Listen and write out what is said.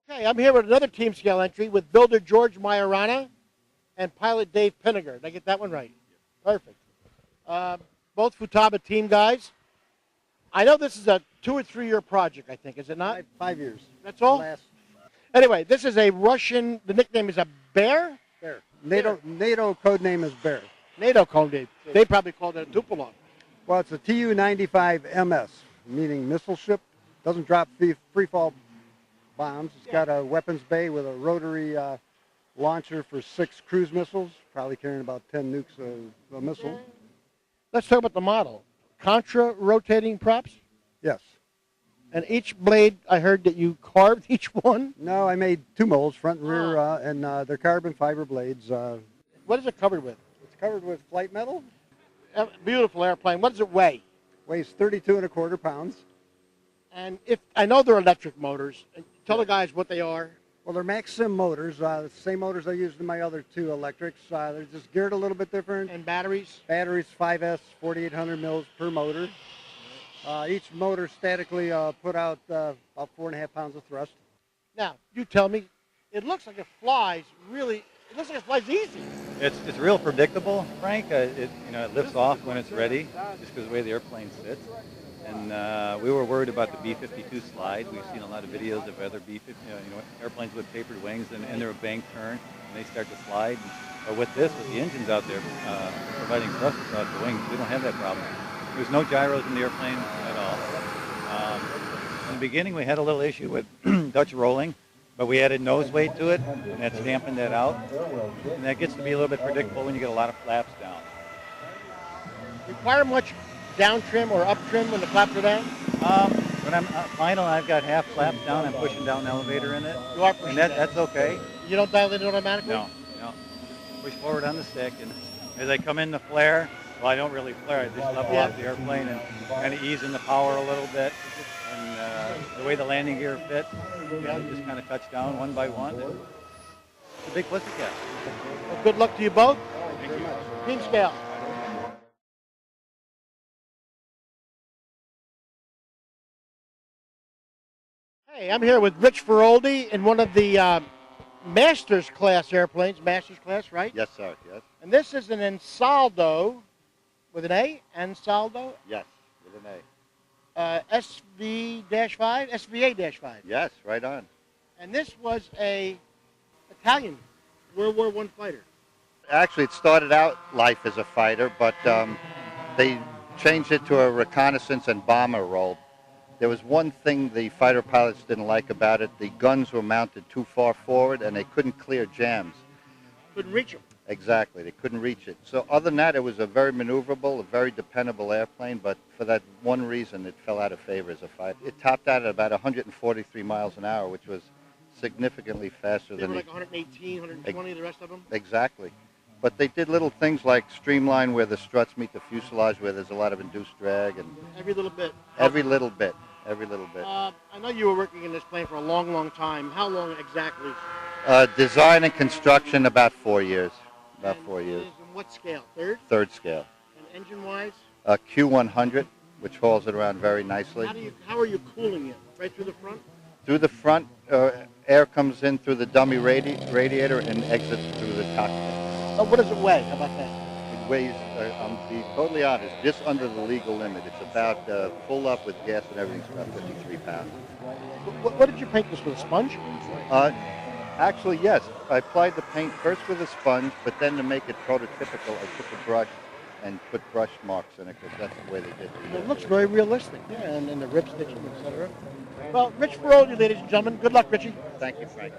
Okay, I'm here with another team scale entry with builder George Majorana and pilot Dave Pinniger. Did I get that one right? Perfect. Both Futaba team guys. I know this is a 2 or 3 year project, I think, is it not? 5 years. That's all? Anyway, this is a Russian, the nickname is a Bear? Bear. NATO code name is Bear. NATO code name. They probably called it a Tupolon. Well, it's a Tu-95 MS, meaning missile ship. Doesn't drop free fall bombs. It's got a weapons bay with a rotary launcher for 6 cruise missiles, probably carrying about 10 nukes of a missile. Let's talk about the model. Contra rotating props? Yes. And each blade, I heard that you carved each one? No, I made 2 molds, front and rear, and they're carbon fiber blades. What is it covered with? It's covered with flight metal. Beautiful airplane. What does it weigh? Weighs 32.25 pounds. And if I know they're electric motors, tell the guys what they are. Well, they're Maxim motors, the same motors I used in my other 2 electrics. They're just geared a little bit different. And batteries? Batteries 5S, 4,800 mils per motor. Each motor statically put out about 4.5 pounds of thrust. Now, you tell me, it looks like it flies really, it looks like it flies easy. It's real predictable, Frank. It lifts off when it's ready, just because of the way the airplane sits. And we were worried about the B-52 slide. We've seen a lot of videos of other airplanes with tapered wings and they're a bank turn and they start to slide. But with this, with the engines out there providing thrust across the wings, we don't have that problem. There's no gyros in the airplane at all. In the beginning, we had a little issue with Dutch rolling, but we added nose weight to it, and that's dampened that out. And that gets to be a little bit predictable when you get a lot of flaps down. Require much down trim or up trim when the flaps are down? When I'm final, I've got half flaps down. I'm pushing down an elevator in it. You are pushing and that's okay. You don't dial it automatically? No. Push forward on the stick, and as I come in the flare, well, I don't really flare. I just level off the airplane and kind of ease in the power a little bit. And the way the landing gear fits, just kind of touch down one by one. And it's a big pussycat. Well, good luck to you both. Thank you. Team scale. Hey, I'm here with Rich Feroldi in one of the Masters class airplanes. Masters class, right? Yes, sir. Yes. And this is an Ansaldo with an A? Ansaldo? Yes, with an A. SV-5? SVA-5. Yes, right on. And this was a Italian World War I fighter. Actually, it started out life as a fighter, but they changed it to a reconnaissance and bomber role. There was one thing the fighter pilots didn't like about it. The guns were mounted too far forward, and they couldn't clear jams. Couldn't reach them. Exactly, they couldn't reach it. So other than that, it was a very maneuverable, a very dependable airplane, but for that one reason, it fell out of favor as a fighter. It topped out at about 143 miles an hour, which was significantly faster They than were like 118, 120, the rest of them? Exactly. But they did little things like streamline where the struts meet the fuselage, where there's a lot of induced drag. And every little bit. Every little bit. Every little bit. I know you were working in this plane for a long, long time. How long exactly? Design and construction, about 4 years. About 4 years. And what scale? Third? Third scale. And engine-wise? Q100, which hauls it around very nicely. How are you cooling it? Right through the front? Through the front, air comes in through the dummy radiator and exits through the cockpit. Oh, what does it weigh? How about that? It weighs, to be totally honest, just under the legal limit. It's about, full up with gas and everything's about 53 pounds. What did you paint this with, a sponge? Actually, yes. I applied the paint first with a sponge, but then to make it prototypical, I took a brush and put brush marks in it, because that's the way they did it. It looks very realistic, yeah, and the rib stitching, etc. Well, Rich Feroldi, ladies and gentlemen. Good luck, Richie. Thank you, Frank.